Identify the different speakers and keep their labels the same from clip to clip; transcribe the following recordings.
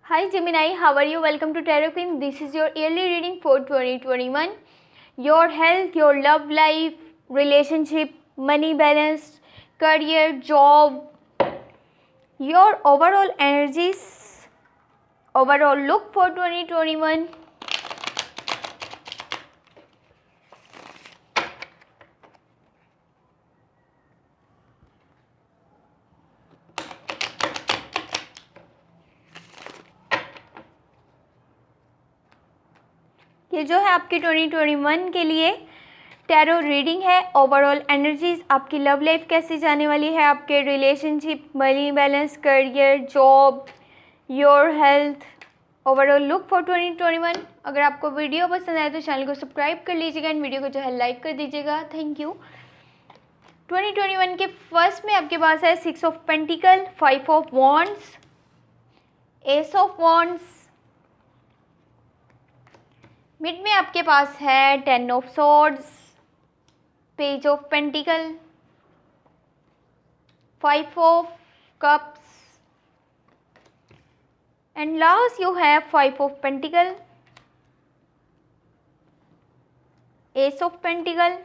Speaker 1: Hi Gemini, how are you? Welcome to Tarot Queen. This is your yearly reading for 2021. Your health, your love life, relationship, money balance, career, job, your overall energies, overall look for 2021. ये जो है आपके 2021 के लिए tarot reading है। Overall energies, आपकी love life कैसे जाने वाली है, आपके relationship, money balance, career, job, your health, overall look for 2021। अगर आपको वीडियो पसंद आए तो चैनल को सब्सक्राइब कर लीजिएगा एंड वीडियो को जो है लाइक कर दीजिएगा। Thank you. 2021 के फर्स्ट में आपके पास है 6 of pentacle, 5 of wands, S of wands. Mid में आपके पास है 10 of swords, page of pentacle, 5 of cups and last you have 5 of pentacle, S of pentacle,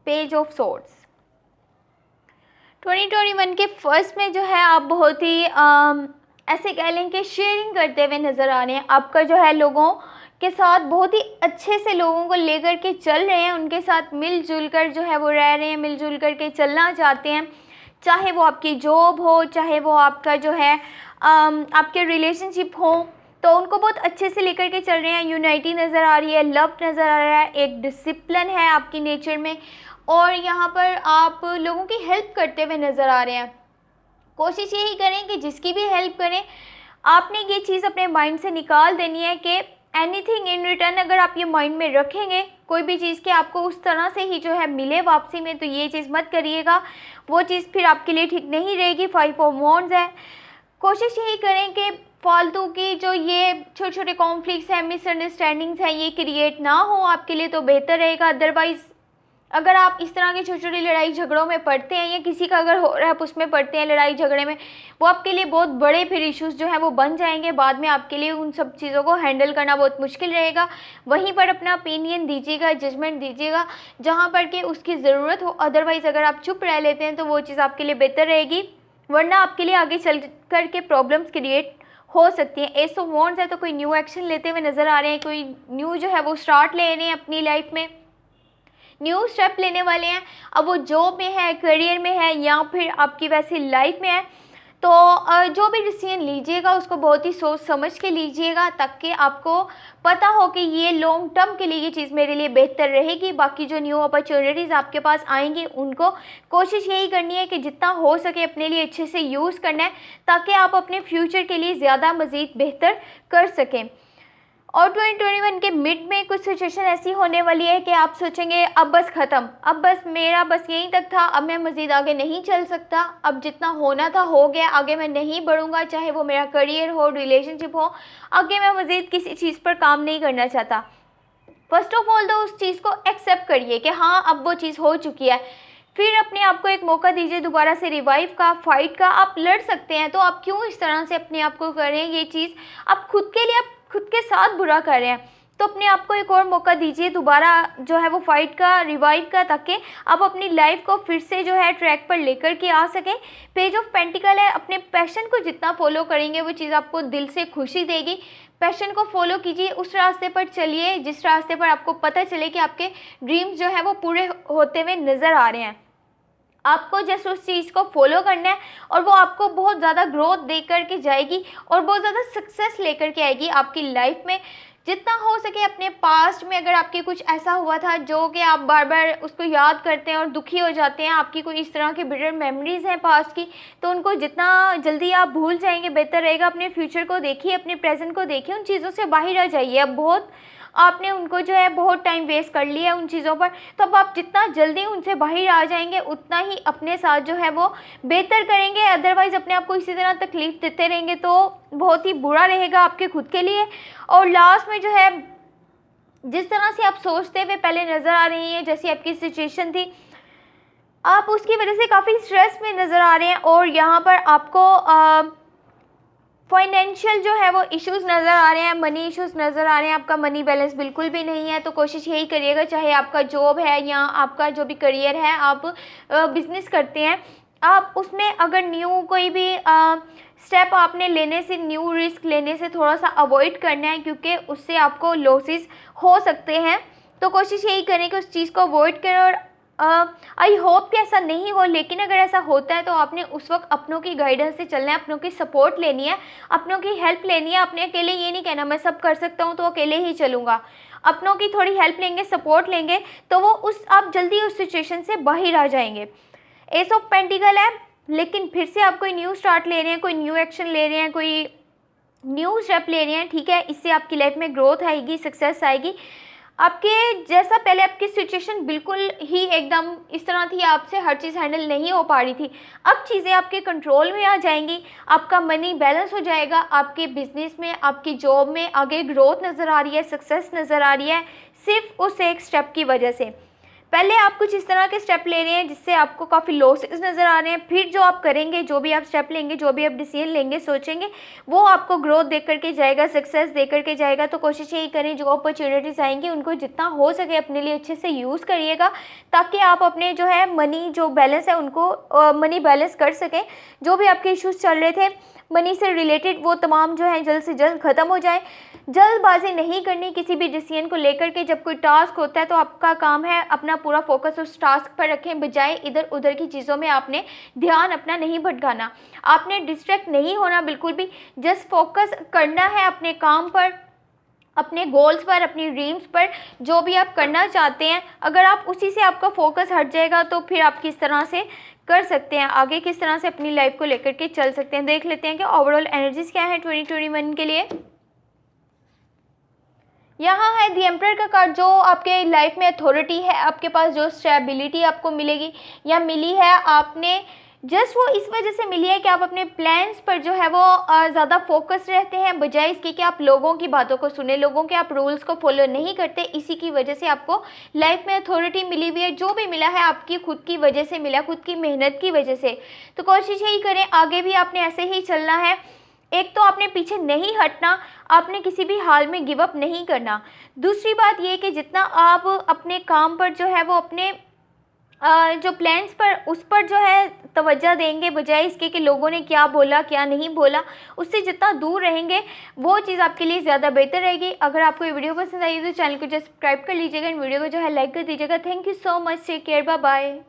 Speaker 1: page of swords. 2021 के फर्स्ट में जो है आप बहुत ही ऐसे कह लें कि शेयरिंग करते हुए नज़र आ रहे हैं। आपका जो है लोगों के साथ बहुत ही अच्छे से लोगों को लेकर के चल रहे हैं, उनके साथ मिलजुल कर जो है वो रह रहे हैं, मिलजुल कर के चलना चाहते हैं। चाहे वो आपकी जॉब हो, चाहे वो आपका जो है आपके रिलेशनशिप हो, तो उनको बहुत अच्छे से लेकर के चल रहे हैं। यूनाइटी नज़र आ रही है, लव नज़र आ रहा है, एक डिसिप्लिन है आपकी नेचर में और यहाँ पर आप लोगों की हेल्प करते हुए नज़र आ रहे हैं। कोशिश यही करें कि जिसकी भी हेल्प करें, आपने ये चीज़ अपने माइंड से निकाल देनी है कि एनीथिंग इन रिटर्न अगर आप ये माइंड में रखेंगे, कोई भी चीज़ के आपको उस तरह से ही जो है मिले वापसी में, तो ये चीज़ मत करिएगा, वो चीज़ फिर आपके लिए ठीक नहीं रहेगी। 5 ऑफ वॉन्ड्स है। कोशिश यही करें कि फालतू की जो ये छोटे छोटे कॉन्फ्लिक्ट्स हैं, मिसअंडरस्टैंडिंग्स हैं, ये क्रिएट ना हो आपके लिए, तो बेहतर रहेगा। अदरवाइज़ अगर आप इस तरह की छोटी छोटी लड़ाई झगड़ों में पड़ते हैं या किसी का अगर हो रहा है आप उसमें पड़ते हैं लड़ाई झगड़े में, वो आपके लिए बहुत बड़े फिर इश्यूज़ जो है वो बन जाएंगे। बाद में आपके लिए उन सब चीज़ों को हैंडल करना बहुत मुश्किल रहेगा। वहीं पर अपना ओपिनियन दीजिएगा, जजमेंट दीजिएगा जहाँ पर कि उसकी ज़रूरत हो। अदरवाइज़ अगर आप चुप रह लेते हैं तो वो चीज़ आपके लिए बेहतर रहेगी, वरना आपके लिए आगे चल कर के प्रॉब्लम्स क्रिएट हो सकती हैं। एस ऑफ वॉन्ड्स है तो कोई न्यू एक्शन लेते हुए नज़र आ रहे हैं, कोई न्यू जो है वो स्टार्ट ले रहे हैं अपनी लाइफ में, न्यू स्टेप लेने वाले हैं। अब वो जॉब में है, करियर में है या फिर आपकी वैसी लाइफ में है, तो जो भी डिसीजन लीजिएगा उसको बहुत ही सोच समझ के लीजिएगा, ताकि आपको पता हो कि ये लॉन्ग टर्म के लिए ये चीज़ मेरे लिए बेहतर रहेगी। बाकी जो न्यू अपॉर्चुनिटीज़ आपके पास आएंगी उनको कोशिश यही करनी है कि जितना हो सके अपने लिए अच्छे से यूज़ करना है, ताकि आप अपने फ्यूचर के लिए ज़्यादा मज़ीद बेहतर कर सकें। और 2021 के मिड में कुछ सिचुएशन ऐसी होने वाली है कि आप सोचेंगे अब बस ख़त्म, अब बस मेरा बस यहीं तक था, अब मैं मज़ीद आगे नहीं चल सकता, अब जितना होना था हो गया, आगे मैं नहीं बढ़ूँगा, चाहे वो मेरा करियर हो, रिलेशनशिप हो, आगे मैं मज़ीद किसी चीज़ पर काम नहीं करना चाहता। फर्स्ट ऑफ ऑल तो उस चीज़ को एक्सेप्ट करिए कि हाँ अब वो चीज़ हो चुकी है। फिर अपने आप को एक मौका दीजिए दोबारा से रिवाइव का, फाइट का। आप लड़ सकते हैं तो आप क्यों इस तरह से अपने आप को करें ये चीज़, आप खुद के लिए आप खुद के साथ बुरा कर रहे हैं, तो अपने आप को एक और मौका दीजिए दोबारा जो है वो फाइट का, रिवाइव का, ताकि आप अपनी लाइफ को फिर से जो है ट्रैक पर लेकर के आ सकें। पेज ऑफ पेंटिकल है। अपने पैशन को जितना फॉलो करेंगे वो चीज़ आपको दिल से खुशी देगी। पैशन को फॉलो कीजिए, उस रास्ते पर चलिए जिस रास्ते पर आपको पता चले कि आपके ड्रीम्स जो है वो पूरे होते हुए नज़र आ रहे हैं। आपको जस्ट उस चीज़ को फॉलो करना है और वो आपको बहुत ज़्यादा ग्रोथ दे करके जाएगी और बहुत ज़्यादा सक्सेस लेकर के आएगी आपकी लाइफ में। जितना हो सके अपने पास्ट में अगर आपके कुछ ऐसा हुआ था जो कि आप बार बार उसको याद करते हैं और दुखी हो जाते हैं, आपकी कोई इस तरह की बिटर मेमोरीज़ हैं पास्ट की, तो उनको जितना जल्दी आप भूल जाएंगे बेहतर रहेगा। अपने फ्यूचर को देखिए, अपने प्रेजेंट को देखिए, उन चीज़ों से बाहर आ जाइए। अब बहुत आपने उनको जो है बहुत टाइम वेस्ट कर लिया उन चीज़ों पर, तो अब आप जितना जल्दी उनसे बाहर आ जाएंगे उतना ही अपने साथ जो है वो बेहतर करेंगे। अदरवाइज़ अपने आप को इसी तरह तकलीफ़ देते रहेंगे तो बहुत ही बुरा रहेगा आपके खुद के लिए। और लास्ट में जो है जिस तरह से आप सोचते हुए पहले नज़र आ रही हैं, जैसी आपकी सिचुएशन थी, आप उसकी वजह से काफ़ी स्ट्रेस में नज़र आ रहे हैं और यहाँ पर आपको फाइनेंशियल जो है वो इश्यूज़ नज़र आ रहे हैं, मनी इश्यूज़ नज़र आ रहे हैं, आपका मनी बैलेंस बिल्कुल भी नहीं है। तो कोशिश यही करिएगा, चाहे आपका जॉब है या आपका जो भी करियर है, आप बिज़नेस करते हैं, आप उसमें अगर न्यू कोई भी स्टेप आपने लेने से, न्यू रिस्क लेने से थोड़ा सा अवॉइड करना है, क्योंकि उससे आपको लॉसेस हो सकते हैं। तो कोशिश यही करें कि उस चीज़ को अवॉइड करें। और आई होप कि ऐसा नहीं हो, लेकिन अगर ऐसा होता है तो आपने उस वक्त अपनों की गाइडेंस से चलना है, अपनों की सपोर्ट लेनी है, अपनों की हेल्प लेनी है। अपने अकेले ये नहीं कहना मैं सब कर सकता हूँ तो अकेले ही चलूँगा। अपनों की थोड़ी हेल्प लेंगे, सपोर्ट लेंगे, तो वो आप जल्दी उस सिचुएशन से बाहर आ जाएंगे। एस ऑफ पेंटिकल है, लेकिन फिर से आप कोई न्यू स्टार्ट ले रहे हैं, कोई न्यू एक्शन ले रहे हैं, कोई न्यू स्टेप ले रहे हैं, ठीक है। इससे आपकी लाइफ में ग्रोथ आएगी, सक्सेस आएगी। आपके जैसा पहले आपकी सिचुएशन बिल्कुल ही एकदम इस तरह थी, आपसे हर चीज़ हैंडल नहीं हो पा रही थी, अब चीज़ें आपके कंट्रोल में आ जाएंगी, आपका मनी बैलेंस हो जाएगा, आपके बिजनेस में, आपकी जॉब में आगे ग्रोथ नज़र आ रही है, सक्सेस नज़र आ रही है, सिर्फ उस एक स्टेप की वजह से। पहले आप कुछ इस तरह के स्टेप ले रहे हैं जिससे आपको काफ़ी लॉसेस नज़र आ रहे हैं, फिर जो आप करेंगे, जो भी आप स्टेप लेंगे, जो भी आप डिसीजन लेंगे, सोचेंगे, वो आपको ग्रोथ दे करके जाएगा, सक्सेस दे करके जाएगा। तो कोशिश यही करें, जो अपॉर्चुनिटीज़ आएंगी उनको जितना हो सके अपने लिए अच्छे से यूज़ करिएगा, ताकि आप अपने जो है मनी जो बैलेंस है उनको मनी बैलेंस कर सकें। जो भी आपके इश्यूज़ चल रहे थे मनी से रिलेटेड, वो तमाम जो है जल्द से जल्द ख़त्म हो जाए। जल्दबाजी नहीं करनी किसी भी डिसीजन को लेकर के। जब कोई टास्क होता है तो आपका काम है अपना पूरा फोकस उस टास्क पर रखें, बजाय इधर उधर की चीज़ों में आपने ध्यान अपना नहीं भटकाना, आपने डिस्ट्रैक्ट नहीं होना बिल्कुल भी। जस्ट फोकस करना है अपने काम पर, अपने गोल्स पर, अपनी ड्रीम्स पर, जो भी आप करना चाहते हैं। अगर आप उसी से आपका फोकस हट जाएगा तो फिर आप किस तरह से कर सकते हैं, आगे किस तरह से अपनी लाइफ को लेकर के चल सकते हैं। देख लेते हैं कि ओवरऑल एनर्जीज क्या है 2021 के लिए। यहाँ है दी एम्परर का कार्ड, जो आपके लाइफ में अथॉरिटी है, आपके पास जो स्टेबिलिटी आपको मिलेगी या मिली है, आपने जस्ट वो इस वजह से मिली है कि आप अपने प्लान्स पर जो है वो ज़्यादा फोकस रहते हैं, बजाय इसके कि आप लोगों की बातों को सुने, लोगों के आप रूल्स को फॉलो नहीं करते। इसी की वजह से आपको लाइफ में अथॉरिटी मिली हुई है। जो भी मिला है आपकी खुद की वजह से मिला, खुद की मेहनत की वजह से। तो कोशिश यही करें, आगे भी आपने ऐसे ही चलना है। एक तो आपने पीछे नहीं हटना, आपने किसी भी हाल में गिव अप नहीं करना। दूसरी बात ये कि जितना आप अपने काम पर जो है वो अपने जो प्लान्स पर, उस पर जो है तवज्जो देंगे, बजाय इसके कि लोगों ने क्या बोला क्या नहीं बोला, उससे जितना दूर रहेंगे वो चीज़ आपके लिए ज़्यादा बेहतर रहेगी। अगर आपको ये वीडियो पसंद आई तो चैनल को जो सब्सक्राइब कर लीजिएगा, इन वीडियो को जो है लाइक कर दीजिएगा। Thank you so much, take care, bye bye.